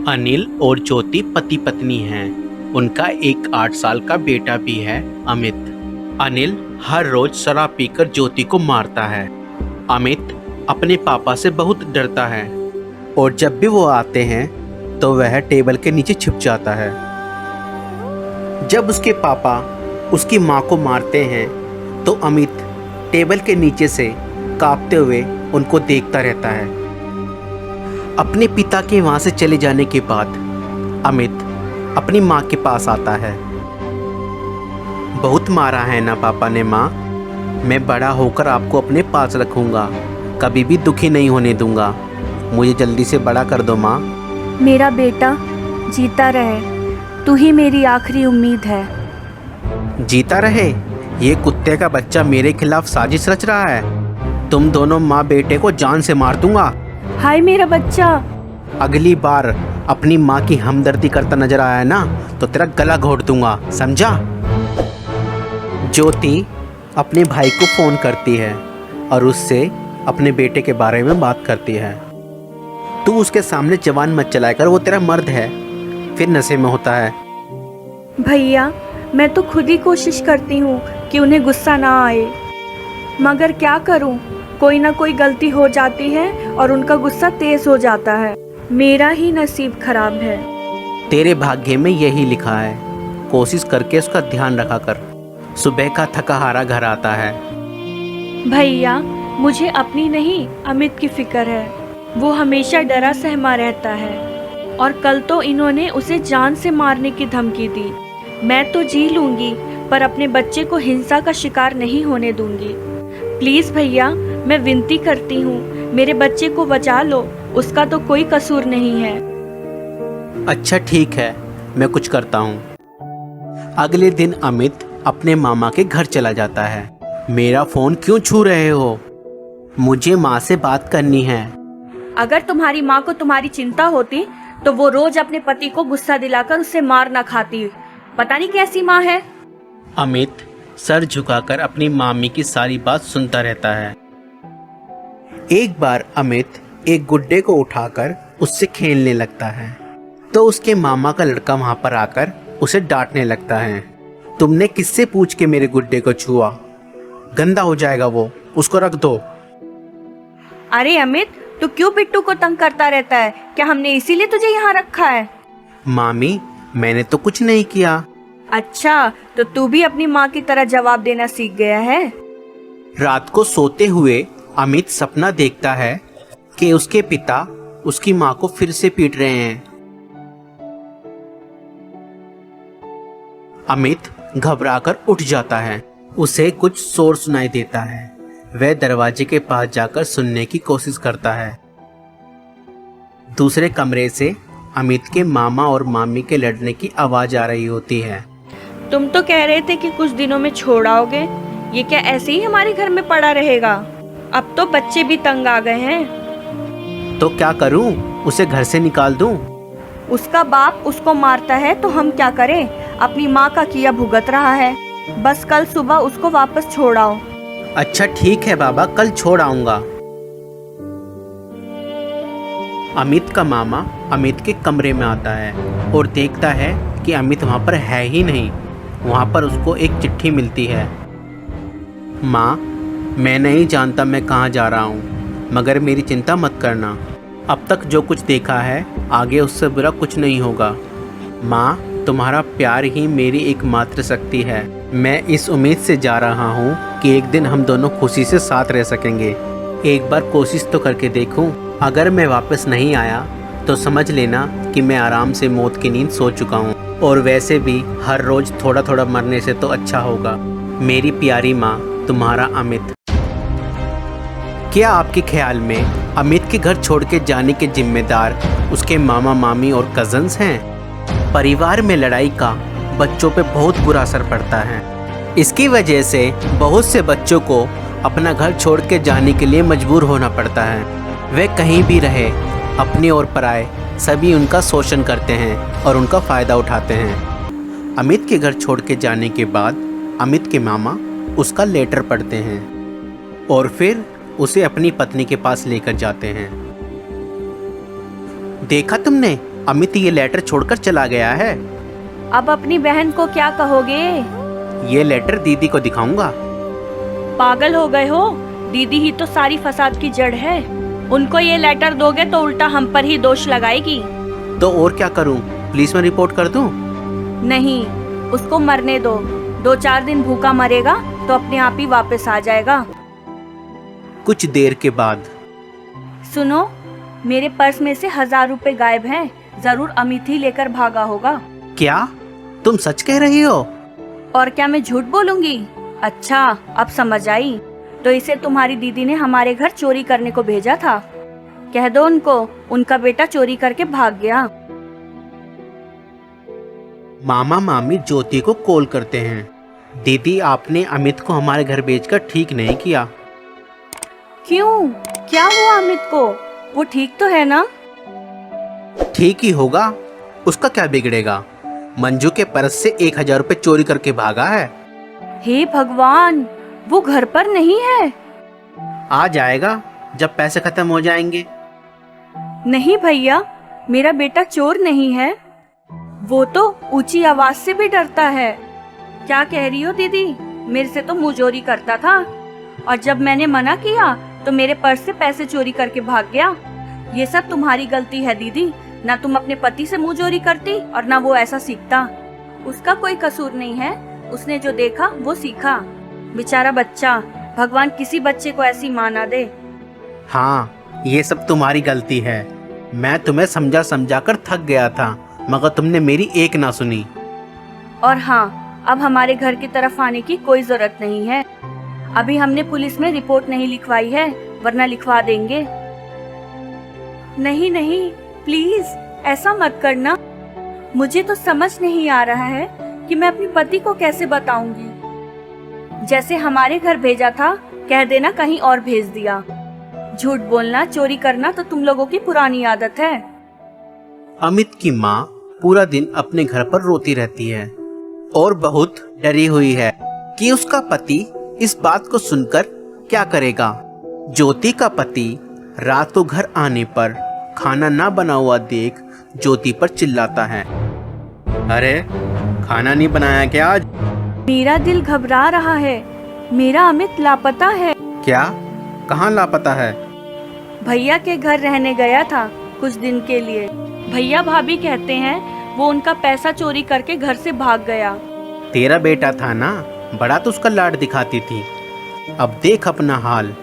अनिल और ज्योति पति पत्नी हैं। उनका एक 8 साल का बेटा भी है, अमित। अनिल हर रोज शराब पीकर ज्योति को मारता है। अमित अपने पापा से बहुत डरता है और जब भी वो आते हैं तो वह टेबल के नीचे छिप जाता है। जब उसके पापा उसकी माँ को मारते हैं तो अमित टेबल के नीचे से कांपते हुए उनको देखता रहता है। अपने पिता के वहाँ से चले जाने के बाद अमित अपनी माँ के पास आता है। बहुत मारा है ना पापा ने माँ, मैं बड़ा होकर आपको अपने पास रखूँगा, कभी भी दुखी नहीं होने दूँगा, मुझे जल्दी से बड़ा कर दो माँ। मेरा बेटा जीता रहे, तू ही मेरी आखिरी उम्मीद है। जीता रहे? ये कुत्ते का बच्चा मेरे खिलाफ साजिश रच रहा है। तुम दोनों माँ बेटे को जान से मार दूंगा। हाय मेरा बच्चा। अगली बार अपनी माँ की हमदर्दी करता नजर आया ना तो तेरा गला घोट दूंगा, समझा? ज्योति अपने भाई को फोन करती है और उससे अपने बेटे के बारे में बात करती है। तू उसके सामने जवान मत चलाया कर, वो तेरा मर्द है, फिर नशे में होता है। भैया मैं तो खुद ही कोशिश करती हूँ कि उन्हें गुस्सा ना आए, मगर क्या करूँ, कोई ना कोई गलती हो जाती है और उनका गुस्सा तेज हो जाता है। मेरा ही नसीब खराब है। तेरे भाग्य में यही लिखा है, कोशिश करके उसका ध्यान रखा कर। सुबह का थका हारा घर आता है। भैया मुझे अपनी नहीं अमित की फिक्र है, वो हमेशा डरा सहमा रहता है और कल तो इन्होंने उसे जान से मारने की धमकी दी। मैं तो जी लूंगी पर अपने बच्चे को हिंसा का शिकार नहीं होने दूंगी। प्लीज भैया मैं विनती करती हूँ, मेरे बच्चे को बचा लो, उसका तो कोई कसूर नहीं है। अच्छा ठीक है, मैं कुछ करता हूँ। अगले दिन अमित अपने मामा के घर चला जाता है। मेरा फोन क्यों छू रहे हो? मुझे माँ से बात करनी है। अगर तुम्हारी माँ को तुम्हारी चिंता होती तो वो रोज अपने पति को गुस्सा दिलाकर उसे मार ना खाती। पता नहीं कैसी माँ है। अमित सर झुकाकर अपनी मामी की सारी बात सुनता रहता है। एक बार अमित एक गुड्डे को उठाकर उससे खेलने लगता है तो उसके मामा का लड़का वहां पर आकर उसे डांटने लगता है। तुमने किससे पूछ के मेरे गुड्डे को छुआ? गंदा हो जाएगा वो, उसको रख दो। अरे अमित तू क्यों पिट्टू को तंग करता रहता है? क्या हमने इसीलिए तुझे यहाँ रखा है? मामी मैंने तो कुछ नहीं किया। अच्छा तो तू भी अपनी माँ की तरह जवाब देना सीख गया है। रात को सोते हुए अमित सपना देखता है कि उसके पिता उसकी माँ को फिर से पीट रहे हैं। अमित घबराकर उठ जाता है। उसे कुछ शोर सुनाई देता है। वह दरवाजे के पास जाकर सुनने की कोशिश करता है। दूसरे कमरे से अमित के मामा और मामी के लड़ने की आवाज आ रही होती है। तुम तो कह रहे थे कि कुछ दिनों में छोड़ आओगे, ये क्या ऐसे ही हमारे घर में पड़ा रहेगा? अब तो बच्चे भी तंग आ गए हैं। तो क्या करूं? उसे घर से निकाल दूं? उसका बाप उसको मारता है तो हम क्या करें? अपनी माँ का किया भुगत रहा है। बस कल सुबह उसको वापस छोड़ आओ। अच्छा ठीक है बाबा, कल छोड़ आऊंगा। अमित का मामा अमित के कमरे में आता है और देखता है कि अमित वहां पर है ही नहीं। वहां पर उसको एक चिट्ठी मिलती है। माँ मैं नहीं जानता मैं कहाँ जा रहा हूँ, मगर मेरी चिंता मत करना। अब तक जो कुछ देखा है आगे उससे बुरा कुछ नहीं होगा। माँ तुम्हारा प्यार ही मेरी एकमात्र शक्ति है। मैं इस उम्मीद से जा रहा हूँ कि एक दिन हम दोनों खुशी से साथ रह सकेंगे। एक बार कोशिश तो करके देखूँ। अगर मैं वापस नहीं आया तो समझ लेना कि मैं आराम से मौत की नींद सो चुका हूँ। और वैसे भी हर रोज थोड़ा थोड़ा मरने से तो अच्छा होगा। मेरी प्यारी माँ, तुम्हारा अमित। क्या आपके ख्याल में अमित के घर छोड़ के जाने के जिम्मेदार उसके मामा मामी और कजन्स हैं? परिवार में लड़ाई का बच्चों पे बहुत बुरा असर पड़ता है। इसकी वजह से बहुत से बच्चों को अपना घर छोड़ के जाने के लिए मजबूर होना पड़ता है। वे कहीं भी रहे, अपने और पराए सभी उनका शोषण करते हैं और उनका फ़ायदा उठाते हैं। अमित के घर छोड़ के जाने के बाद अमित के मामा उसका लेटर पढ़ते हैं और फिर उसे अपनी पत्नी के पास लेकर जाते हैं। देखा तुमने, अमित ये लेटर छोड़कर चला गया है। अब अपनी बहन को क्या कहोगे? ये लेटर दीदी को दिखाऊंगा। पागल हो गए हो? दीदी ही तो सारी फसाद की जड़ है। उनको ये लेटर दोगे तो उल्टा हम पर ही दोष लगाएगी। तो और क्या करूं? पुलिस में रिपोर्ट कर दूं? नहीं, उसको मरने दो। 2-4 दिन भूखा मरेगा तो अपने आप ही वापस आ जाएगा। कुछ देर के बाद, सुनो, मेरे पर्स में से 1000 रुपए गायब हैं। जरूर अमित ही लेकर भागा होगा। क्या तुम सच कह रही हो? और क्या मैं झूठ बोलूंगी? अच्छा, अब समझ आई। तो इसे तुम्हारी दीदी ने हमारे घर चोरी करने को भेजा था। कह दो उनको, उनका बेटा चोरी करके भाग गया। मामा मामी ज्योति को कॉल करते हैं। दीदी, आपने अमित को हमारे घर भेजकर ठीक नहीं किया। क्यों? क्या हुआ अमित को? वो ठीक तो है ना? ठीक ही होगा, उसका क्या बिगड़ेगा? मंजू के पर्स से 1000 रुपए चोरी करके भागा है। हे भगवान, वो घर पर नहीं है? आ जाएगा जब पैसे खत्म हो जाएंगे। नहीं भैया, मेरा बेटा चोर नहीं है। वो तो ऊंची आवाज से भी डरता है। क्या कह रही हो दीदी? मेरे से तो मुंहजोरी करता था, और जब मैंने मना किया तो मेरे पर्स से पैसे चोरी करके भाग गया। ये सब तुम्हारी गलती है दीदी। ना तुम अपने पति से मुंहजोरी करती और ना वो ऐसा सीखता। उसका कोई कसूर नहीं है, उसने जो देखा वो सीखा। बेचारा बच्चा, भगवान किसी बच्चे को ऐसी माँ ना दे। हाँ, ये सब तुम्हारी गलती है। मैं तुम्हें समझा समझा कर थक गया था, मगर तुमने मेरी एक ना सुनी। और हाँ, अब हमारे घर की तरफ आने की कोई जरूरत नहीं है। अभी हमने पुलिस में रिपोर्ट नहीं लिखवाई है, वरना लिखवा देंगे। नहीं नहीं, प्लीज ऐसा मत करना। मुझे तो समझ नहीं आ रहा है कि मैं अपने पति को कैसे बताऊंगी। जैसे हमारे घर भेजा था, कह देना कहीं और भेज दिया। झूठ बोलना, चोरी करना तो तुम लोगों की पुरानी आदत है। अमित की माँ पूरा दिन अपने घर पर रोती रहती है और बहुत डरी हुई है कि उसका पति इस बात को सुनकर क्या करेगा। ज्योति का पति रात को घर आने पर खाना ना बना हुआ देख ज्योति पर चिल्लाता है। अरे, खाना नहीं बनाया क्या आज? मेरा दिल घबरा रहा है। मेरा अमित लापता है। क्या? कहाँ लापता है? भैया के घर रहने गया था कुछ दिन के लिए। भैया भाभी कहते हैं वो उनका पैसा चोरी करके घर से भाग गया। तेरा बेटा था ना, बड़ा तो उसका लाड दिखाती थी। अब देख अपना हाल।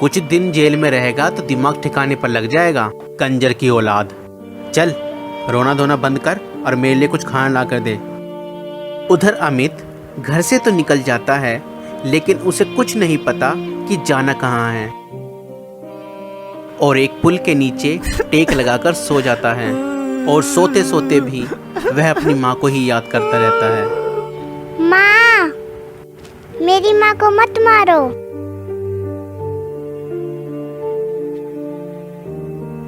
कुछ दिन जेल में रहेगा तो दिमाग ठिकाने पर लग जाएगा। कंजर की औलाद। चल, रोना धोना बंद कर और मेरे लिए कुछ खाना ला कर दे। उधर अमित घर से तो निकल जाता है, लेकिन उसे कुछ नहीं पता कि जाना कहाँ है, और एक पुल के नीचे टेक लगाकर सो जाता है। और सोते सोते भी वह अपनी माँ को ही याद करता रहता है। माँ, मेरी माँ को मत मारो।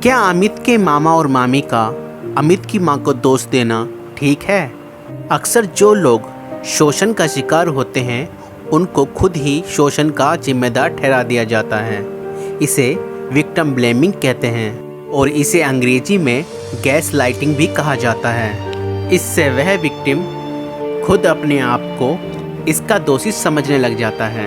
क्या अमित के मामा और मामी का अमित की माँ को दोष देना ठीक है? अक्सर जो लोग शोषण का शिकार होते हैं, उनको खुद ही शोषण का जिम्मेदार ठहरा दिया जाता है। इसे विक्टिम ब्लेमिंग कहते हैं, और इसे अंग्रेजी में गैस लाइटिंग भी कहा जाता है। इससे वह विक्टिम खुद अपने आप को इसका दोषी समझने लग जाता है।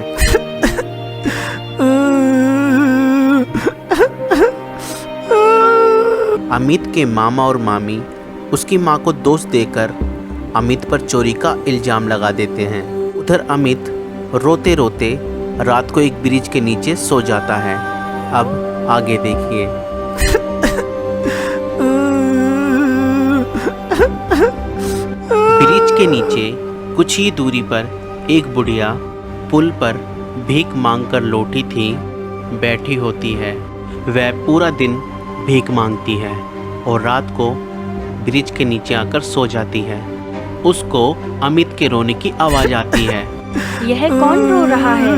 अमित के मामा और मामी उसकी माँ को दोष देकर अमित पर चोरी का इल्जाम लगा देते हैं। उधर अमित रोते रोते रात को एक ब्रिज के नीचे सो जाता है। अब आगे देखिए। ब्रिज के नीचे कुछ ही दूरी पर एक बुढ़िया पुल पर भीख मांगकर लौटी थी बैठी होती है। वह पूरा दिन भीख मांगती है और रात को ब्रिज के नीचे आकर सो जाती है। उसको अमित के रोने की आवाज आती है। यह कौन रो रहा है?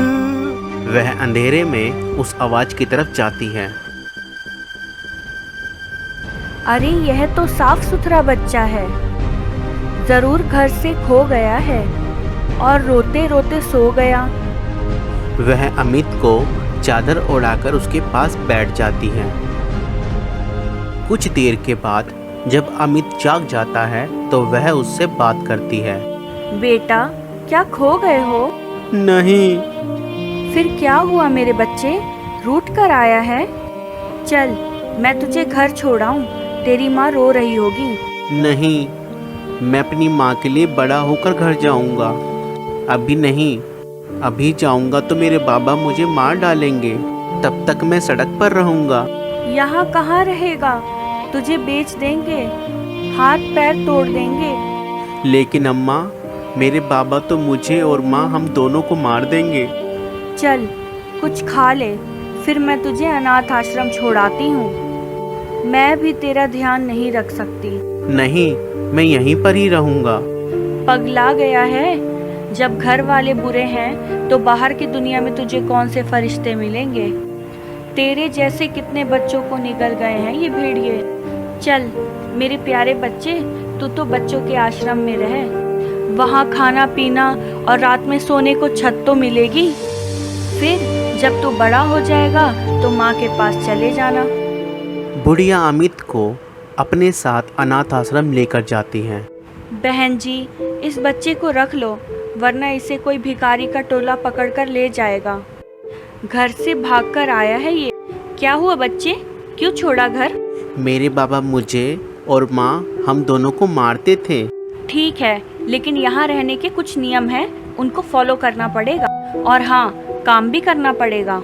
वह अंधेरे में उस आवाज की तरफ जाती है। अरे, यह तो साफ सुथरा बच्चा है। जरूर घर से खो गया है और रोते रोते सो गया। वह अमित को चादर ओढ़ाकर उसके पास बैठ जाती है। कुछ देर के बाद जब अमित जाग जाता है तो वह उससे बात करती है। बेटा, क्या खो गए हो? नहीं। फिर क्या हुआ मेरे बच्चे, रूठ कर आया है? चल, मैं तुझे घर छोड़ाऊं, तेरी माँ रो रही होगी। नहीं, मैं अपनी माँ के लिए बड़ा होकर घर जाऊंगा। अभी नहीं, अभी जाऊंगा तो मेरे बाबा मुझे मार डालेंगे। तब तक मैं सड़क पर रहूंगा। यहाँ कहाँ रहेगा? तुझे बेच देंगे, हाथ पैर तोड़ देंगे। लेकिन अम्मा, मेरे बाबा तो मुझे और माँ हम दोनों को मार देंगे। चल, कुछ खा ले, फिर मैं तुझे अनाथ आश्रम छोड़ाती हूँ। मैं भी तेरा ध्यान नहीं रख सकती। नहीं, मैं यहीं पर ही रहूंगा। पगला गया है? जब घर वाले बुरे हैं तो बाहर की दुनिया में तुझे कौन से फरिश्ते मिलेंगे? तेरे जैसे कितने बच्चों को निगल गए हैं ये भेड़िए। चल मेरे प्यारे बच्चे, तू तो बच्चों के आश्रम में रह। वहाँ खाना पीना और रात में सोने को छत तो मिलेगी। फिर जब तू बड़ा हो जाएगा तो माँ के पास चले जाना। बुढ़िया अमित को अपने साथ अनाथ आश्रम लेकर जाती हैं। बहन जी, इस बच्चे को रख लो, वरना इसे कोई भिखारी का टोला पकड़कर ले जाएगा। घर से भागकर आया है ये। क्या हुआ बच्चे, क्यों छोड़ा घर? मेरे बाबा मुझे और माँ हम दोनों को मारते थे। ठीक है, लेकिन यहाँ रहने के कुछ नियम हैं, उनको फॉलो करना पड़ेगा। और हाँ, काम भी करना पड़ेगा।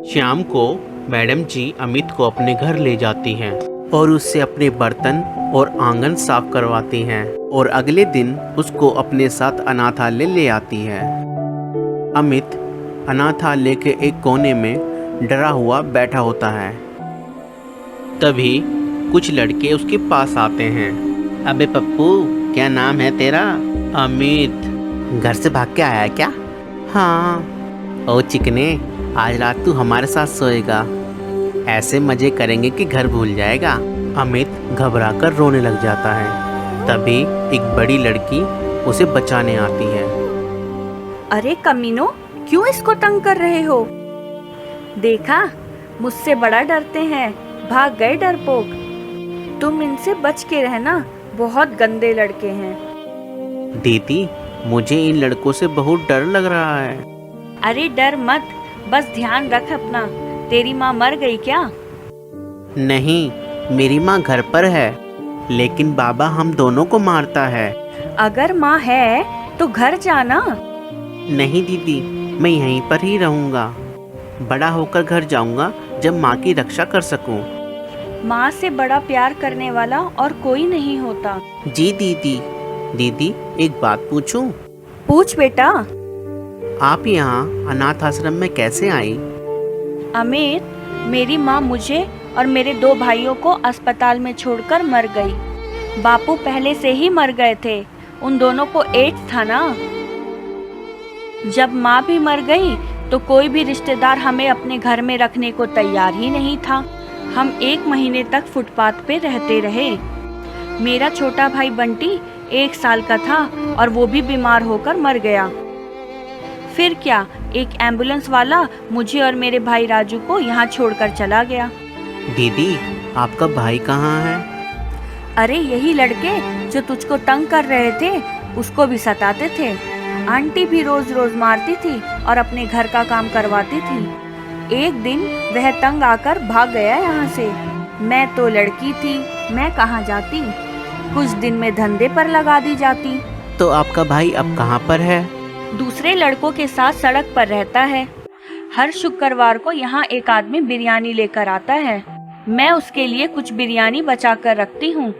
शाम को मैडम जी अमित को अपने घर ले जाती हैं और उससे अपने बर्तन और आंगन साफ करवाती हैं और अगले दिन उसको अपने साथ अनाथालय ले आती है। अमित अनाथालय के एक कोने में डरा हुआ बैठा होता है। तभी कुछ लड़के उसके पास आते हैं। अबे पप्पू, क्या नाम है तेरा? अमित। घर से भाग के आया है क्या? हाँ। ओ चिकने, आज रात तू हमारे साथ सोएगा। ऐसे मजे करेंगे कि घर भूल जाएगा। अमित घबराकर रोने लग जाता है। तभी एक बड़ी लड़की उसे बचाने आती है। अरे कमीनो, क्यों इसको तंग कर रहे हो? देखा, मुझसे बड़ा डरते हैं, भाग गए डरपोक। तुम इनसे बच के रहना, बहुत गंदे लड़के हैं। दीदी, मुझे इन लड़कों से बहुत डर लग रहा है। अरे डर मत, बस ध्यान रख अपना। तेरी माँ मर गई क्या? नहीं, मेरी माँ घर पर है, लेकिन बाबा हम दोनों को मारता है। अगर माँ है तो घर जाना। नहीं दीदी, मैं यहीं पर ही रहूँगा। बड़ा होकर घर जाऊँगा जब माँ की रक्षा कर सकूँ। माँ से बड़ा प्यार करने वाला और कोई नहीं होता। जी दीदी। दीदी, एक बात पूछूं? पूछ बेटा। आप यहाँ अनाथ आश्रम में कैसे आई? अमित, मेरी माँ मुझे और मेरे 2 भाइयों को अस्पताल में छोड़कर मर गई। बापू पहले से ही मर गए थे, उन दोनों को एड्स था ना। जब माँ भी मर गई तो कोई भी रिश्तेदार हमें अपने घर में रखने को तैयार ही नहीं था। हम 1 महीने तक फुटपाथ पे रहते रहे। मेरा छोटा भाई बंटी 1 साल का था और वो भी बीमार होकर मर गया। फिर क्या, एक एम्बुलेंस वाला मुझे और मेरे भाई राजू को यहाँ छोड़कर चला गया। दीदी, आपका भाई कहाँ है? अरे यही लड़के जो तुझको तंग कर रहे थे, उसको भी सताते थे। आंटी भी रोज रोज मारती थी और अपने घर का काम करवाती थी। एक दिन वह तंग आकर भाग गया यहाँ से। मैं तो लड़की थी, मैं कहाँ जाती। कुछ दिन में धंधे पर लगा दी जाती। तो आपका भाई अब कहाँ पर है? दूसरे लड़कों के साथ सड़क पर रहता है। हर शुक्रवार को यहाँ एक आदमी बिरयानी लेकर आता है। मैं उसके लिए कुछ बिरयानी बचा कर रखती हूँ।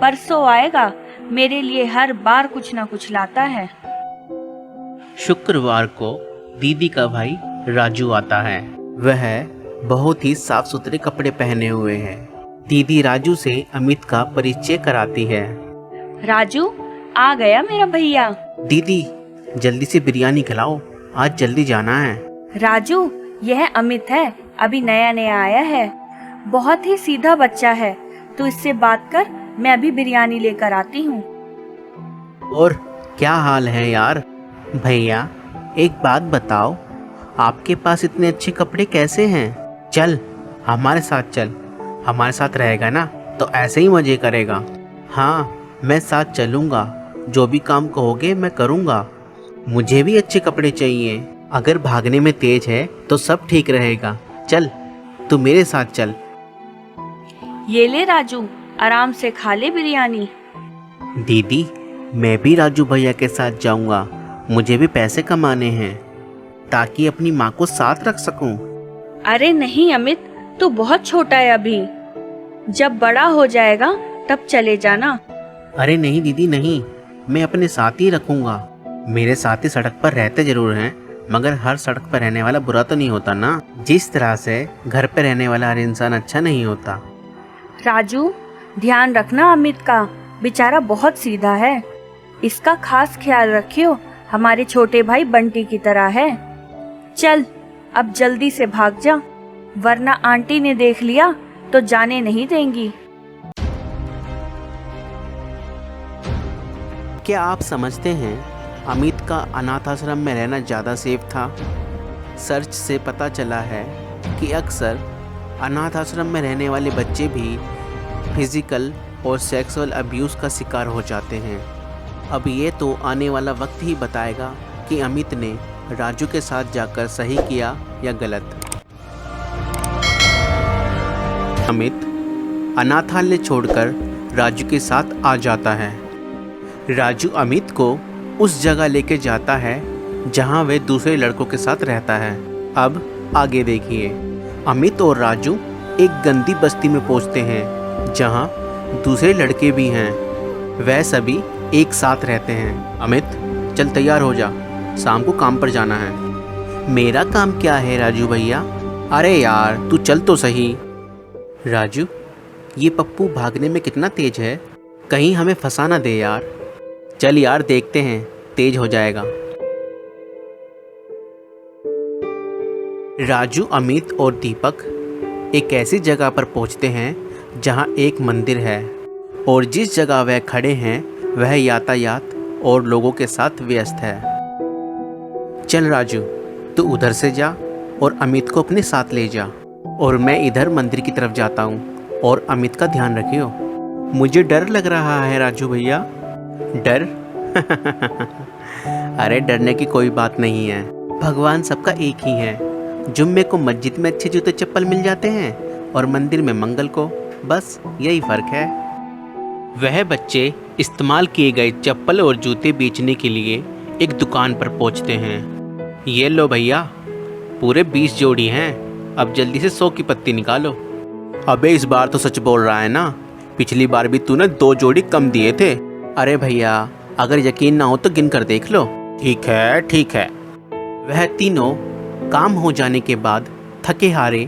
परसों आएगा, मेरे लिए हर बार कुछ न कुछ लाता है। शुक्रवार को दीदी का भाई राजू आता है। वह बहुत ही साफ सुथरे कपड़े पहने हुए है। दीदी राजू से अमित का परिचय कराती है। राजू, आ गया मेरा भैया। दीदी, जल्दी से बिरयानी खिलाओ, आज जल्दी जाना है। राजू, यह अमित है, अभी नया नया आया है। बहुत ही सीधा बच्चा है, तू इससे बात कर, मैं अभी बिरयानी लेकर आती हूँ। और क्या हाल है यार? भैया, एक बात बताओ, आपके पास इतने अच्छे कपड़े कैसे हैं? चल, हमारे साथ चल, हमारे साथ रहेगा ना तो ऐसे ही मज़े करेगा। हाँ, मैं साथ चलूँगा, जो भी काम कहोगे मैं करूँगा। मुझे भी अच्छे कपड़े चाहिए। अगर भागने में तेज है तो सब ठीक रहेगा। चल, तू मेरे साथ चल। ये ले राजू, आराम से खा ले बिरयानी। दीदी, मैं भी राजू भैया के साथ जाऊँगा। मुझे भी पैसे कमाने हैं ताकि अपनी माँ को साथ रख सकूँ। अरे नहीं अमित, तू बहुत छोटा है अभी। जब बड़ा हो जाएगा तब चले जाना। अरे नहीं दीदी नहीं, मैं अपने साथ ही रखूँगा। मेरे साथी सड़क पर रहते जरूर हैं, मगर हर सड़क पर रहने वाला बुरा तो नहीं होता ना। जिस तरह से घर पे रहने वाला हर इंसान अच्छा नहीं होता। राजू, ध्यान रखना अमित का, बेचारा बहुत सीधा है। इसका खास ख्याल रखियो, हमारे छोटे भाई बंटी की तरह है। चल, अब जल्दी से भाग जा, वरना आंटी ने देख लिया तो जाने नहीं देंगी। क्या आप समझते हैं अमित का अनाथ आश्रम में रहना ज़्यादा सेफ था? सर्च से पता चला है कि अक्सर अनाथ आश्रम में रहने वाले बच्चे भी फिज़िकल और सेक्सुअल अब्यूज़ का शिकार हो जाते हैं। अब ये तो आने वाला वक्त ही बताएगा कि अमित ने राजू के साथ जाकर सही किया या गलत। अमित अनाथालय छोड़कर राजू के साथ आ जाता है। राजू अमित को उस जगह लेके जाता है जहां वह दूसरे लड़कों के साथ रहता है। अब आगे देखिए। अमित और राजू एक गंदी बस्ती में पहुंचते हैं जहां दूसरे लड़के भी हैं। वह सभी एक साथ रहते हैं। अमित, चल तैयार हो जा, शाम को काम पर जाना है। मेरा काम क्या है राजू भैया? अरे यार तू चल तो सही। राजू, ये पप्पू भागने में कितना तेज है, कहीं हमें फंसा ना दे यार। चल यार, देखते हैं, तेज हो जाएगा। राजू, अमित और दीपक एक ऐसी जगह पर पहुंचते हैं जहां एक मंदिर है और जिस जगह वह खड़े हैं वह यातायात और लोगों के साथ व्यस्त है। चल राजू, तू उधर से जा और अमित को अपने साथ ले जा, और मैं इधर मंदिर की तरफ जाता हूँ। और अमित का ध्यान रखियो। मुझे डर लग रहा है राजू भैया। डर? अरे डरने की कोई बात नहीं है। भगवान सबका एक ही है। जुम्मे को मस्जिद में अच्छे जूते चप्पल मिल जाते हैं और मंदिर में मंगल को, बस यही फ़र्क है। वह बच्चे इस्तेमाल किए गए चप्पल और जूते बेचने के लिए एक दुकान पर पहुंचते हैं। ये लो भैया, पूरे 20 जोड़ी हैं। अब जल्दी से 100 की पत्ती निकालो। अबे इस बार तो सच बोल रहा है ना? पिछली बार भी तूने 2 जोड़ी कम दिए थे। अरे भैया, अगर यकीन ना हो तो गिन कर देख लो। ठीक है ठीक है। वह तीनों काम हो जाने के बाद थके हारे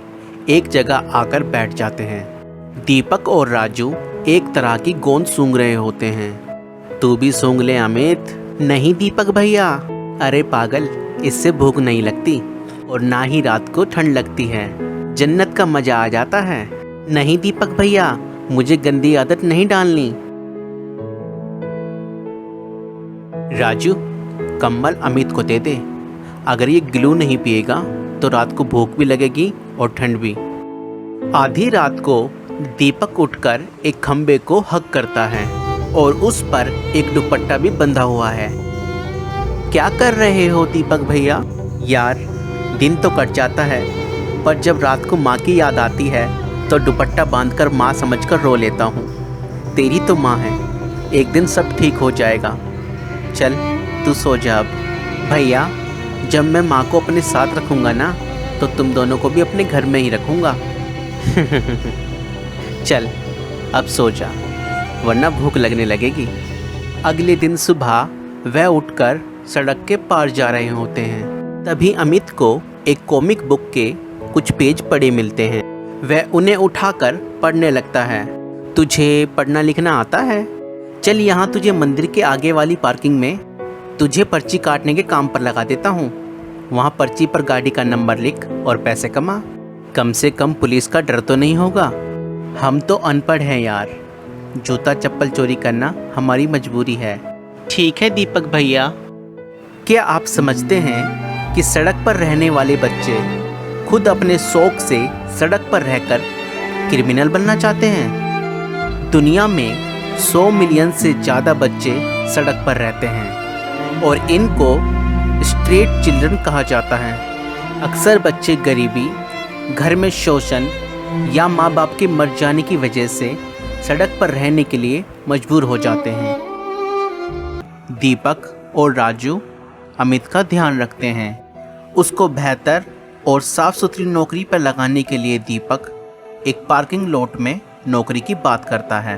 एक जगह आकर बैठ जाते हैं। दीपक और राजू एक तरह की गोंद सूंघ रहे होते हैं। तू भी सूंघ ले अमित। नहीं दीपक भैया। अरे पागल, इससे भूख नहीं लगती और ना ही रात को ठंड लगती है। जन्नत का मजा आ जाता है। नहीं दीपक भैया, मुझे गंदी आदत नहीं डालनी। राजू, कम्बल अमित को दे दे। अगर ये ग्लू नहीं पिएगा तो रात को भूख भी लगेगी और ठंड भी। आधी रात को दीपक उठकर एक खंबे को हक करता है और उस पर एक दुपट्टा भी बंधा हुआ है। क्या कर रहे हो दीपक भैया? यार, दिन तो कट जाता है, पर जब रात को माँ की याद आती है तो दुपट्टा बांधकर माँ समझकर रो लेता हूँ। तेरी तो माँ है, एक दिन सब ठीक हो जाएगा। चल तू सो जा अब। भैया, जब मैं माँ को अपने साथ रखूँगा ना तो तुम दोनों को भी अपने घर में ही रखूँगा। चल अब सो जा, वरना भूख लगने लगेगी। अगले दिन सुबह वह उठकर सड़क के पार जा रहे होते हैं। तभी अमित को एक कॉमिक बुक के कुछ पेज पड़े मिलते हैं। वह उन्हें उठाकर पढ़ने लगता है। तुझे पढ़ना लिखना आता है? चल, यहाँ तुझे मंदिर के आगे वाली पार्किंग में तुझे पर्ची काटने के काम पर लगा देता हूँ। वहाँ पर्ची पर गाड़ी का नंबर लिख और पैसे कमा। कम से कम पुलिस का डर तो नहीं होगा। हम तो अनपढ़ हैं यार, जूता चप्पल चोरी करना हमारी मजबूरी है। ठीक है दीपक भैया। क्या आप समझते हैं कि सड़क पर रहने वाले बच्चे खुद अपने शौक से सड़क पर रहकर क्रिमिनल बनना चाहते हैं? दुनिया में 100 मिलियन से ज़्यादा बच्चे सड़क पर रहते हैं और इनको स्ट्रीट चिल्ड्रन कहा जाता है। अक्सर बच्चे गरीबी, घर में शोषण या माँ बाप के मर जाने की वजह से सड़क पर रहने के लिए मजबूर हो जाते हैं। दीपक और राजू अमित का ध्यान रखते हैं। उसको बेहतर और साफ सुथरी नौकरी पर लगाने के लिए दीपक एक पार्किंग लॉट में नौकरी की बात करता है।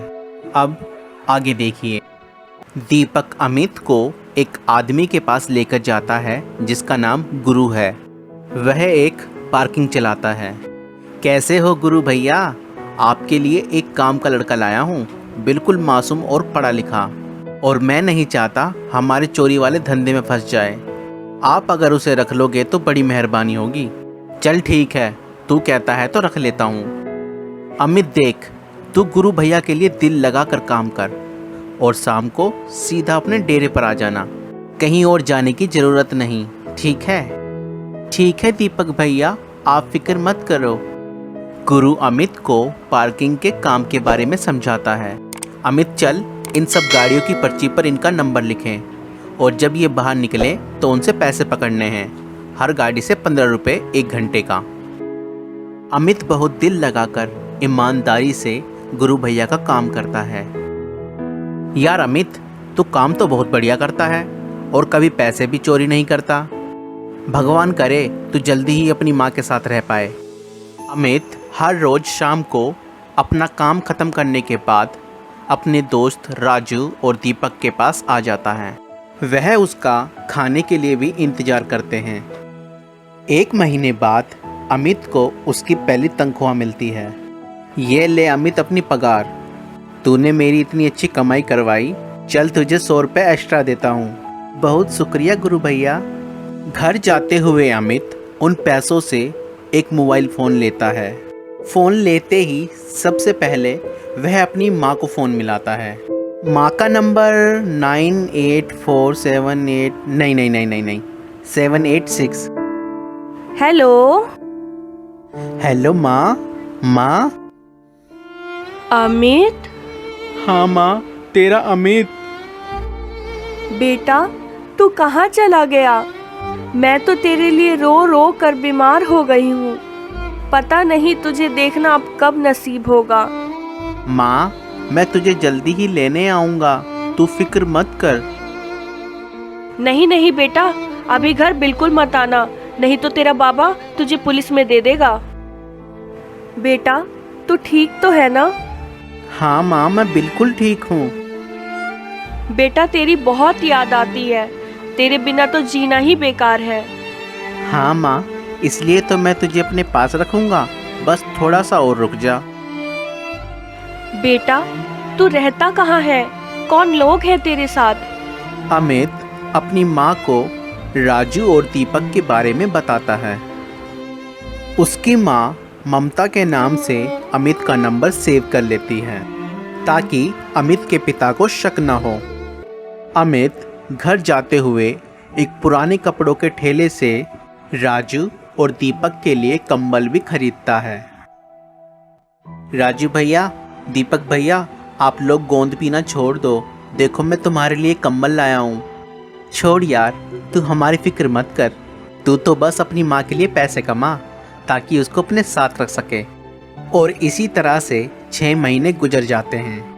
अब आगे देखिए। दीपक अमित को एक आदमी के पास लेकर जाता है जिसका नाम गुरु है। वह एक पार्किंग चलाता है। कैसे हो गुरु भैया? आपके लिए एक काम का लड़का लाया हूँ, बिल्कुल मासूम और पढ़ा लिखा, और मैं नहीं चाहता हमारे चोरी वाले धंधे में फंस जाए। आप अगर उसे रख लोगे तो बड़ी मेहरबानी होगी। चल ठीक है, तू कहता है तो रख लेता हूँ। अमित देख, तू गुरु भैया के लिए दिल लगा कर काम कर और शाम को सीधा अपने डेरे पर आ जाना। कहीं और जाने की ज़रूरत नहीं, ठीक है? ठीक है दीपक भैया, आप फिक्र मत करो। गुरु अमित को पार्किंग के काम के बारे में समझाता है। अमित चल, इन सब गाड़ियों की पर्ची पर इनका नंबर लिखें और जब ये बाहर निकले तो उनसे पैसे पकड़ने हैं। हर गाड़ी से 15 रुपये 1 घंटे का। अमित बहुत दिल लगाकर ईमानदारी से गुरु भैया का काम करता है। यार अमित, तू काम तो बहुत बढ़िया करता है और कभी पैसे भी चोरी नहीं करता। भगवान करे तू जल्दी ही अपनी माँ के साथ रह पाए। अमित हर रोज़ शाम को अपना काम ख़त्म करने के बाद अपने दोस्त राजू और दीपक के पास आ जाता है। वह उसका खाने के लिए भी इंतज़ार करते हैं। 1 महीने बाद अमित को उसकी पहली तनख्वाह मिलती है। ये ले अमित अपनी पगार। तूने मेरी इतनी अच्छी कमाई करवाई, चल तुझे 100 रुपये एक्स्ट्रा देता हूँ। बहुत शुक्रिया गुरु भैया। घर जाते हुए अमित उन पैसों से एक मोबाइल फ़ोन लेता है। फ़ोन लेते ही सबसे पहले वह अपनी माँ को फ़ोन मिलाता है। माँ का नंबर 9847 नहीं 786। हेलो। हेलो माँ। माँ? अमित? हाँ माँ, तेरा अमित। बेटा, तू कहाँ चला गया? मैं तो तेरे लिए रो रो कर बीमार हो गई हूँ। पता नहीं तुझे देखना अब कब नसीब होगा। माँ, मैं तुझे जल्दी ही लेने आऊँगा, तू फिक्र मत कर। नहीं बेटा, अभी घर बिल्कुल मत आना, नहीं तो तेरा बाबा तुझे पुलिस में दे देगा। बेटा, तू ठीक तो है ना? हाँ माँ, मैं बिल्कुल ठीक हूँ। बेटा, तेरी बहुत याद आती है, तेरे बिना तो जीना ही बेकार है। हाँ माँ, इसलिए तो मैं तुझे अपने पास रखूँगा, बस थोड़ा सा और रुक जा। बेटा, तू रहता कहाँ है? कौन लोग हैं तेरे साथ? अमित अपनी माँ को राजू और दीपक के बारे में बताता है। उसकी माँ ममता के नाम से अमित का नंबर सेव कर लेती है ताकि अमित के पिता को शक न हो। अमित घर जाते हुए एक पुराने कपड़ों के ठेले से राजू और दीपक के लिए कंबल भी खरीदता है। राजू भैया, दीपक भैया, आप लोग गोंद पीना छोड़ दो, देखो मैं तुम्हारे लिए कंबल लाया हूँ। छोड़ यार, तू हमारी फिक्र मत कर, तू तो बस अपनी माँ के लिए पैसे कमा ताकि उसको अपने साथ रख सके। और इसी तरह से 6 महीने गुजर जाते हैं।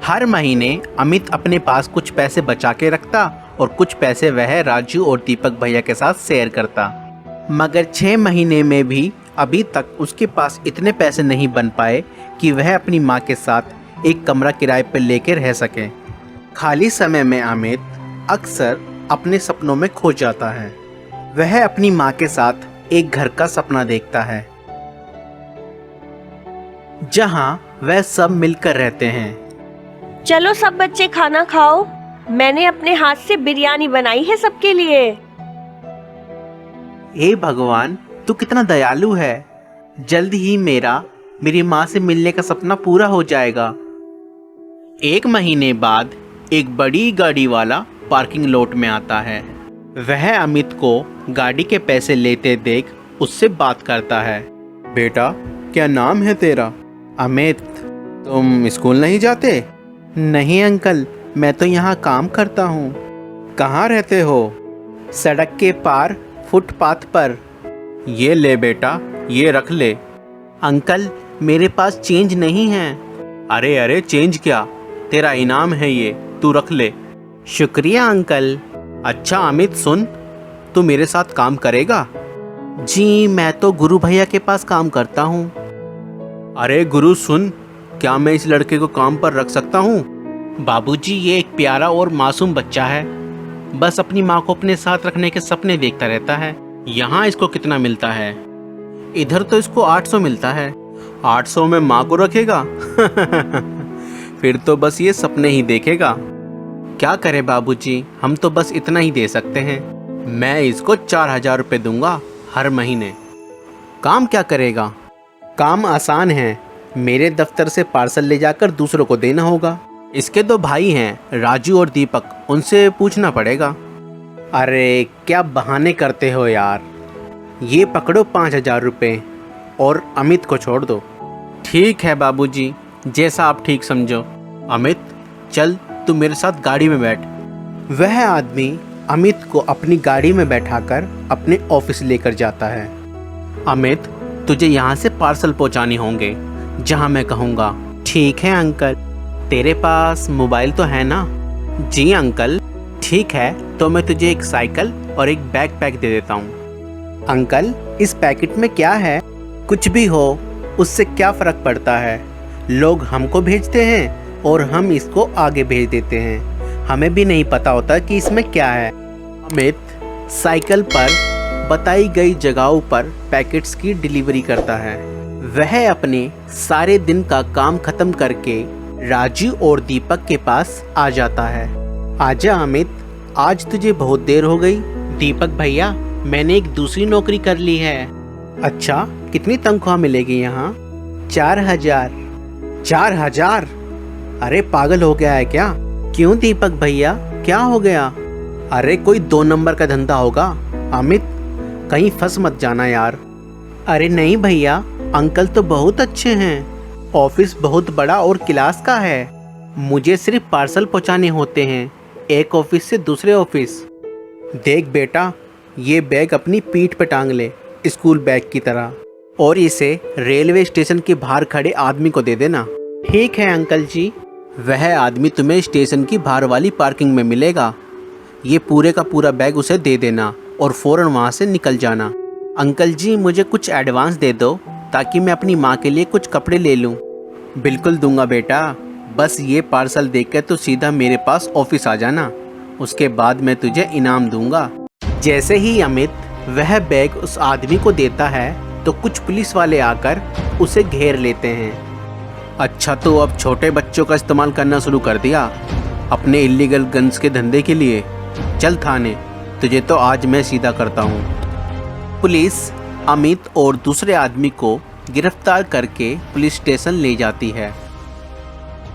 हर महीने अमित अपने पास कुछ पैसे बचा के रखता और कुछ पैसे वह राजू और दीपक भैया के साथ शेयर करता। मगर 6 महीने में भी अभी तक उसके पास इतने पैसे नहीं बन पाए कि वह अपनी माँ के साथ एक कमरा किराए पर लेकर रह सके। खाली समय में अमित अक्सर अपने सपनों में खो जाता है। वह अपनी माँ के साथ एक घर का सपना देखता है जहां वह सब मिलकर रहते हैं। चलो सब बच्चे खाना खाओ, मैंने अपने हाथ से बिरयानी बनाई है सबके लिए। हे भगवान, तू कितना दयालु है। जल्द ही मेरी माँ से मिलने का सपना पूरा हो जाएगा। 1 महीने बाद एक बड़ी गाड़ी वाला पार्किंग लॉट में आता है। वह अमित को गाड़ी के पैसे लेते देख उससे बात करता है। बेटा, क्या नाम है तेरा? अमित। तुम स्कूल नहीं जाते? नहीं अंकल, मैं तो यहाँ काम करता हूँ। कहाँ रहते हो? सड़क के पार, फुटपाथ पर। ये ले बेटा, ये रख ले। अंकल, मेरे पास चेंज नहीं है। अरे अरे, चेंज क्या, तेरा इनाम है ये, तू रख ले। शुक्रिया अंकल। अच्छा अमित सुन, तू मेरे साथ काम करेगा? जी, मैं तो गुरु भैया के पास काम करता हूँ। अरे गुरु सुन, क्या मैं इस लड़के को काम पर रख सकता हूँ? बाबूजी, ये एक प्यारा और मासूम बच्चा है, बस अपनी माँ को अपने साथ रखने के सपने देखता रहता है। यहाँ इसको कितना मिलता है? इधर तो इसको 800 मिलता है। 800 में माँ को रखेगा? फिर तो बस ये सपने ही देखेगा। क्या करे बाबूजी, हम तो बस इतना ही दे सकते हैं। मैं इसको 4000 रुपये दूंगा हर महीने। काम क्या करेगा? काम आसान है, मेरे दफ्तर से पार्सल ले जाकर दूसरों को देना होगा। इसके 2 भाई हैं, राजू और दीपक, उनसे पूछना पड़ेगा। अरे क्या बहाने करते हो यार। ये पकड़ो 5000 रुपये और अमित को छोड़ दो। ठीक है बाबूजी, जैसा आप ठीक समझो। अमित चल, तू मेरे साथ गाड़ी में बैठ। वह आदमी अमित को अपनी गाड़ी में बैठाकर अपने ऑफिस लेकर जाता है। अमित, तुझे यहाँ से पार्सल पहुँचाने होंगे जहाँ मैं कहूँगा। ठीक है अंकल। तेरे पास मोबाइल तो है ना? जी अंकल। ठीक है, तो मैं तुझे एक साइकिल और एक बैकपैक दे देता हूँ। अंकल, इस पैकेट में क्या है? कुछ भी हो, उससे क्या फ़र्क पड़ता है। लोग हमको भेजते हैं और हम इसको आगे भेज देते हैं। हमें भी नहीं पता होता कि इसमें क्या है। अमित साइकिल पर बताई गई जगहों पर पैकेट्स की डिलीवरी करता है। वह अपने सारे दिन का काम खत्म करके राजू और दीपक के पास आ जाता है। आजा अमित, आज तुझे बहुत देर हो गई। दीपक भैया, मैंने एक दूसरी नौकरी कर ली है। अच्छा, कितनी तनख्वाह मिलेगी यहाँ? 4000। 4000? अरे पागल हो गया है क्या? क्यों दीपक भैया, क्या हो गया? अरे कोई 2 नंबर का धंधा होगा। अमित, कहीं फंस मत जाना यार। अरे नहीं भैया, अंकल तो बहुत अच्छे हैं। ऑफिस बहुत बड़ा और क्लास का है। मुझे सिर्फ पार्सल पहुंचाने होते हैं, एक ऑफिस से दूसरे ऑफिस। देख बेटा, ये बैग अपनी पीठ पे टांग ले, स्कूल बैग की तरह, और इसे रेलवे स्टेशन के बाहर खड़े आदमी को दे देना। ठीक है अंकल जी। वह आदमी तुम्हें स्टेशन की बाहर वाली पार्किंग में मिलेगा। ये पूरे का पूरा बैग उसे दे देना और फ़ौरन वहाँ से निकल जाना। अंकल जी, मुझे कुछ एडवांस दे दो ताकि मैं अपनी माँ के लिए कुछ कपड़े ले लूँ। बिल्कुल दूंगा बेटा, बस ये पार्सल देकर तो सीधा मेरे पास ऑफिस आ जाना, उसके बाद मैं तुझे इनाम दूंगा। जैसे ही अमित वह बैग उस आदमी को देता है तो कुछ पुलिस वाले आकर उसे घेर लेते हैं। अच्छा, तो अब छोटे बच्चों का इस्तेमाल करना शुरू कर दिया अपने इलीगल गन्स के धंधे के लिए। चल थाने, तुझे तो आज मैं सीधा करता हूँ। पुलिस अमित और दूसरे आदमी को गिरफ्तार करके पुलिस स्टेशन ले जाती है।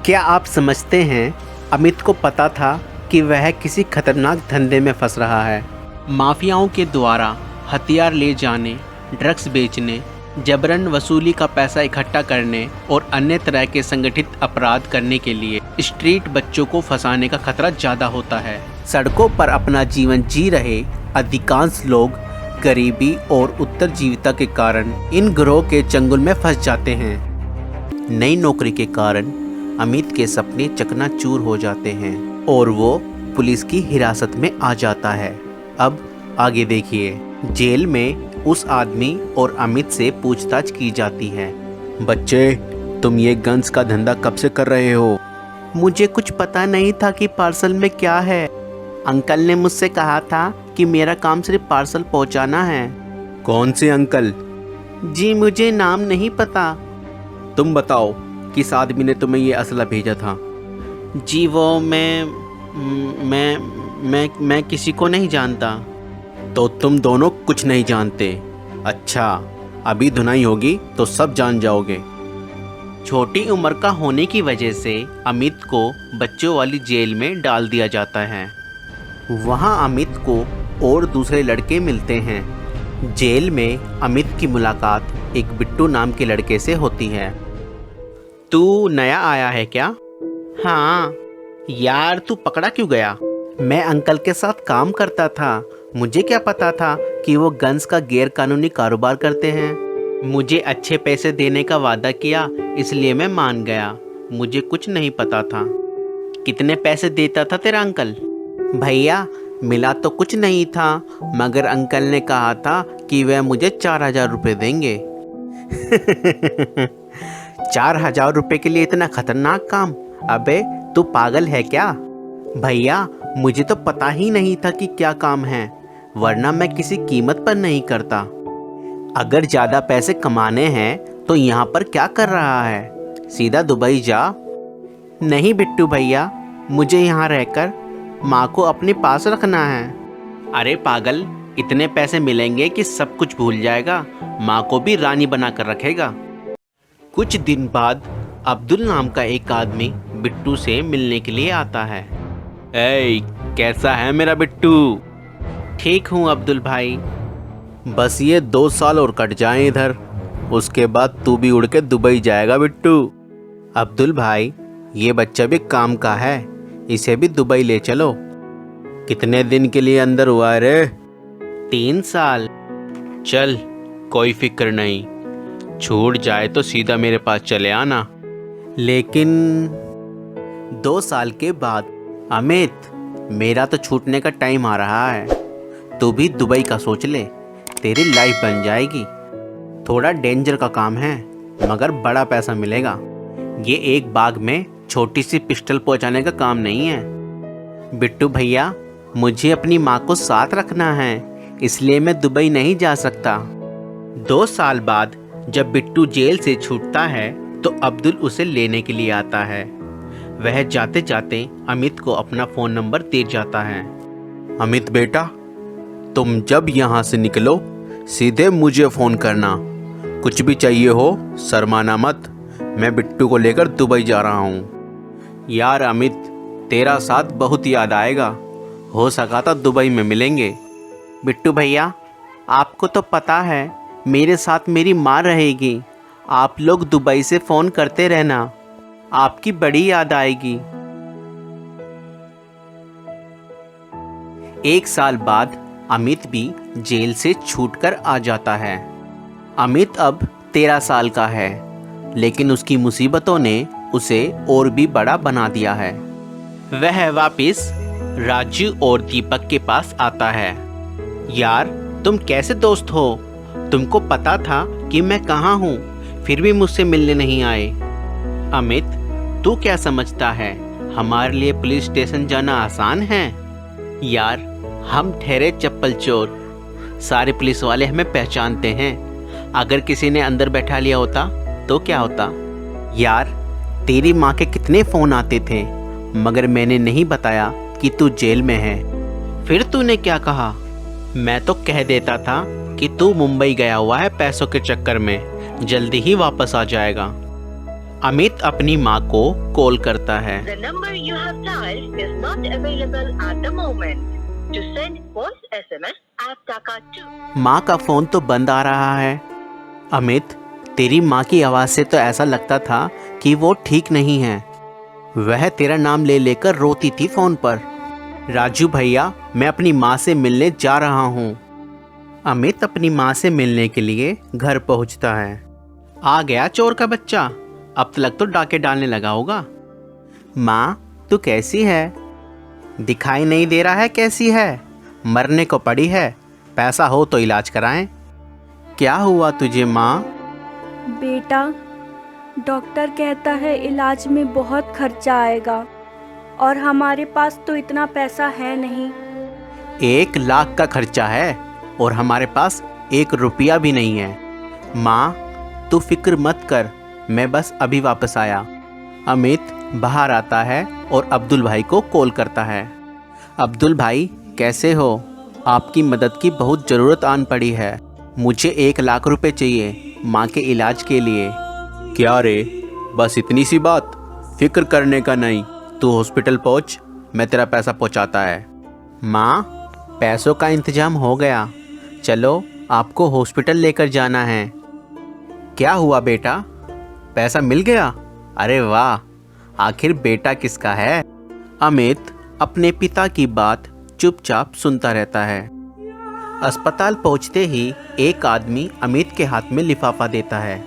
क्या आप समझते हैं अमित को पता था कि वह किसी खतरनाक धंधे में फंस रहा है? माफियाओं के द्वारा हथियार ले जाने, ड्रग्स बेचने, जबरन वसूली का पैसा इकट्ठा करने और अन्य तरह के संगठित अपराध करने के लिए स्ट्रीट बच्चों को फंसाने का खतरा ज़्यादा होता है। सड़कों पर अपना जीवन जी रहे अधिकांश लोग गरीबी और उत्तरजीविता के कारण इन गिरोह के चंगुल में फंस जाते हैं। नई नौकरी के कारण अमित के सपने चकनाचूर हो जाते हैं और वो पुलिस की हिरासत में आ जाता है। अब आगे देखिए। जेल में उस आदमी और अमित से पूछताछ की जाती है। बच्चे, तुम ये गन्स का धंधा कब से कर रहे हो? मुझे कुछ पता नहीं था कि पार्सल में क्या है। अंकल ने मुझसे कहा था कि मेरा काम सिर्फ पार्सल पहुंचाना है। कौन से अंकल? जी मुझे नाम नहीं पता। तुम बताओ, किस आदमी ने तुम्हें ये असला भेजा था? जी वो मैं किसी को नहीं जानता। तो तुम दोनों कुछ नहीं जानते? अच्छा, अभी धुनाई होगी तो सब जान जाओगे। छोटी उम्र का होने की वजह से अमित को बच्चों वाली जेल में डाल दिया जाता है। वहाँ अमित को और दूसरे लड़के मिलते हैं। जेल में अमित की मुलाकात एक बिट्टू नाम के लड़के से होती है। बिट्टू नया आया है क्या? हाँ। यार तू पकड़ा क्यों गया? मैं अंकल के साथ काम करता था, मुझे क्या पता था कि वो गन्स का गैर कानूनी कारोबार करते हैं। मुझे अच्छे पैसे देने का वादा किया, इसलिए मैं मान गया। मुझे कुछ नहीं पता था। कितने पैसे देता था तेरा अंकल? भैया मिला तो कुछ नहीं था, मगर अंकल ने कहा था कि वह मुझे 4,000 रुपये देंगे। 4,000 रुपये के लिए इतना खतरनाक काम? अबे तू पागल है क्या? भैया मुझे तो पता ही नहीं था कि क्या काम है, वरना मैं किसी कीमत पर नहीं करता। अगर ज़्यादा पैसे कमाने हैं तो यहाँ पर क्या कर रहा है? सीधा दुबई जा। नहीं बिट्टू भैया, मुझे यहाँ रहकर माँ को अपने पास रखना है। अरे पागल, इतने पैसे मिलेंगे कि सब कुछ भूल जाएगा, माँ को भी रानी बना कर रखेगा। कुछ दिन बाद अब्दुल नाम का एक आदमी बिट्टू से मिलने के लिए आता है। ए, कैसा है मेरा बिट्टू? ठीक हूँ अब्दुल भाई। बस ये 2 साल और कट जाएं इधर, उसके बाद तू भी उड़ के दुबई जाएगा बिट्टू। अब्दुल भाई, ये बच्चा भी काम का है, इसे भी दुबई ले चलो। कितने दिन के लिए अंदर हुआ है रे? 3 साल। चल कोई फिक्र नहीं, छूट जाए तो सीधा मेरे पास चले आना। लेकिन 2 साल के बाद अमित, मेरा तो छूटने का टाइम आ रहा है। तू भी दुबई का सोच ले, तेरी लाइफ बन जाएगी। थोड़ा डेंजर का काम है, मगर बड़ा पैसा मिलेगा। ये एक बाग में छोटी सी पिस्टल पहुंचाने का काम नहीं है। बिट्टू भैया, मुझे अपनी माँ को साथ रखना है, इसलिए मैं दुबई नहीं जा सकता। 2 साल बाद जब बिट्टू जेल से छूटता है तो अब्दुल उसे लेने के लिए आता है। वह जाते जाते अमित को अपना फ़ोन नंबर दे जाता है। अमित बेटा, तुम जब यहाँ से निकलो सीधे मुझे फ़ोन करना। कुछ भी चाहिए हो शर्माना मत, मैं बिट्टू को लेकर दुबई जा रहा हूँ। यार अमित, तेरा साथ बहुत याद आएगा, हो सका तो दुबई में मिलेंगे। बिट्टू भैया, आपको तो पता है मेरे साथ मेरी माँ रहेगी। आप लोग दुबई से फ़ोन करते रहना, आपकी बड़ी याद आएगी। 1 साल बाद अमित भी जेल से छूटकर आ जाता है। अमित अब 13 साल का है, लेकिन उसकी मुसीबतों ने उसे और भी बड़ा बना दिया है। वह वापस राजू और दीपक के पास आता है। यार तुम कैसे दोस्त हो? तुमको पता था कि मैं कहाँ हूँ, फिर भी मुझसे मिलने नहीं आए। अमित, तू क्या समझता है हमारे लिए पुलिस स्टेशन जाना आसान है? यार हम ठहरे चप्पल चोर, सारे पुलिस वाले हमें पहचानते हैं। अगर किसी ने अंदर बैठा लिया होता तो क्या होता? यार तेरी माँ के कितने फ़ोन आते थे, मगर मैंने नहीं बताया कि तू जेल में है। फिर तूने क्या कहा? मैं तो कह देता था कि तू मुंबई गया हुआ है पैसों के चक्कर में, जल्दी ही वापस आ जाएगा। अमित अपनी माँ को कॉल करता है। The number you have dialed is not available at the moment. To send voice SMS, add taka 2. माँ का फ़ोन तो बंद आ रहा है। अमित, तेरी माँ की आवाज़ से तो ऐसा लगता था कि वो ठीक नहीं है। वह तेरा नाम ले लेकर रोती थी फ़ोन पर। राजू भैया, मैं अपनी माँ से मिलने जा रहा हूँ। अमित अपनी माँ से मिलने के लिए घर पहुँचता है। आ गया चोर का बच्चा, अब तक तो डाके डालने लगा होगा। माँ तू कैसी है? दिखाई नहीं दे रहा है कैसी है? मरने को पड़ी है, पैसा हो तो इलाज कराएं। क्या हुआ तुझे माँ? बेटा, डॉक्टर कहता है इलाज में बहुत खर्चा आएगा और हमारे पास तो इतना पैसा है नहीं। 1 लाख का खर्चा है और हमारे पास 1 रुपया भी नहीं है। माँ तू फिक्र मत कर, मैं बस अभी वापस आया। अमित बाहर आता है और अब्दुल भाई को कॉल करता है। अब्दुल भाई कैसे हो? आपकी मदद की बहुत ज़रूरत आन पड़ी है। मुझे 1 लाख रुपए चाहिए माँ के इलाज के लिए। क्या रे, बस इतनी सी बात? फिक्र करने का नहीं, तू हॉस्पिटल पहुँच, मैं तेरा पैसा पहुँचाता है। माँ पैसों का इंतज़ाम हो गया, चलो आपको हॉस्पिटल लेकर जाना है। क्या हुआ बेटा, पैसा मिल गया? अरे वाह, आखिर बेटा किसका है? अमित अपने पिता की बात चुपचाप सुनता रहता है। अस्पताल पहुंचते ही एक आदमी अमित के हाथ में लिफाफा देता है।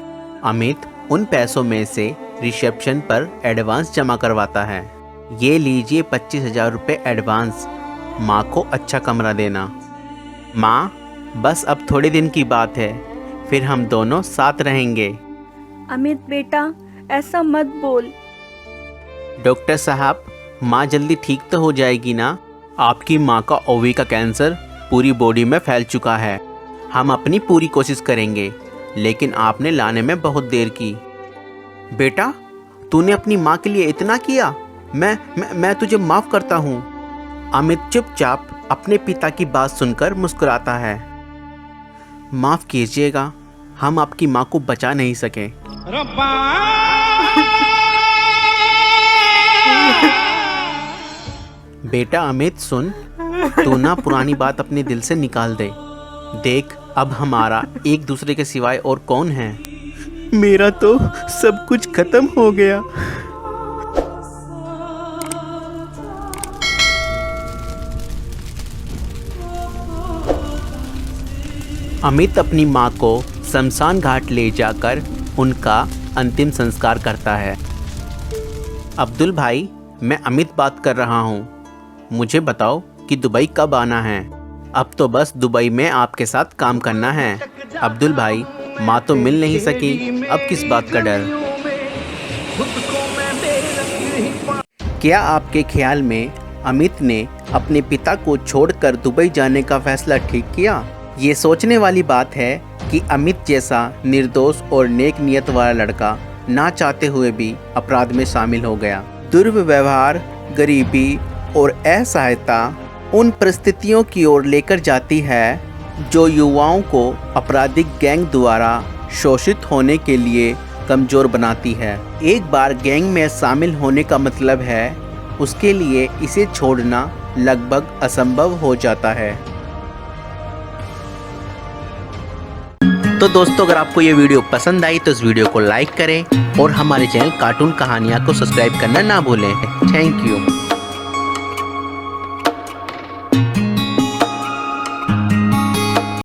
अमित उन पैसों में से रिसेप्शन पर एडवांस जमा करवाता है। ये लीजिए 25,000 रुपये एडवांस, माँ को अच्छा कमरा देना। माँ, बस अब थोड़े दिन की बात है, फिर हम दोनों साथ रहेंगे। अमित बेटा, ऐसा मत बोल। डॉक्टर साहब, माँ जल्दी ठीक तो हो जाएगी ना? आपकी माँ का ओवी का कैंसर पूरी बॉडी में फैल चुका है। हम अपनी पूरी कोशिश करेंगे, लेकिन आपने लाने में बहुत देर की। बेटा, तूने अपनी माँ के लिए इतना किया? मैं तुझे माफ़ करता हूँ। अमित चुपचाप अपने पिता की बात सुनकर मुस्कुराता है। माफ़ कीजिएगा, हम आपकी माँ को बचा नहीं सके। बेटा अमित सुन, तू ना पुरानी बात अपने दिल से निकाल दे। देख, अब हमारा एक दूसरे के सिवाय और कौन है? मेरा तो सब कुछ खत्म हो गया। अमित अपनी माँ को शमशान घाट ले जाकर उनका अंतिम संस्कार करता है। अब्दुल भाई, मैं अमित बात कर रहा हूँ। मुझे बताओ कि दुबई कब आना है? अब तो बस दुबई में आपके साथ काम करना है। अब्दुल भाई, माँ तो मिल नहीं सकी, अब किस बात का डर? क्या आपके ख्याल में अमित ने अपने पिता को छोड़कर दुबई जाने का फैसला ठीक किया? ये सोचने वाली बात है कि अमित जैसा निर्दोष और नेक नियत वाला लड़का ना चाहते हुए भी अपराध में शामिल हो गया। दुर्व्यवहार, गरीबी और असहायता उन परिस्थितियों की ओर लेकर जाती है जो युवाओं को आपराधिक गैंग द्वारा शोषित होने के लिए कमज़ोर बनाती है। एक बार गैंग में शामिल होने का मतलब है उसके लिए इसे छोड़ना लगभग असंभव हो जाता है। तो दोस्तों, अगर आपको ये वीडियो पसंद आई तो इस वीडियो को लाइक करें और हमारे चैनल कार्टून कहानियाँ को सब्सक्राइब करना ना भूलें। Thank you.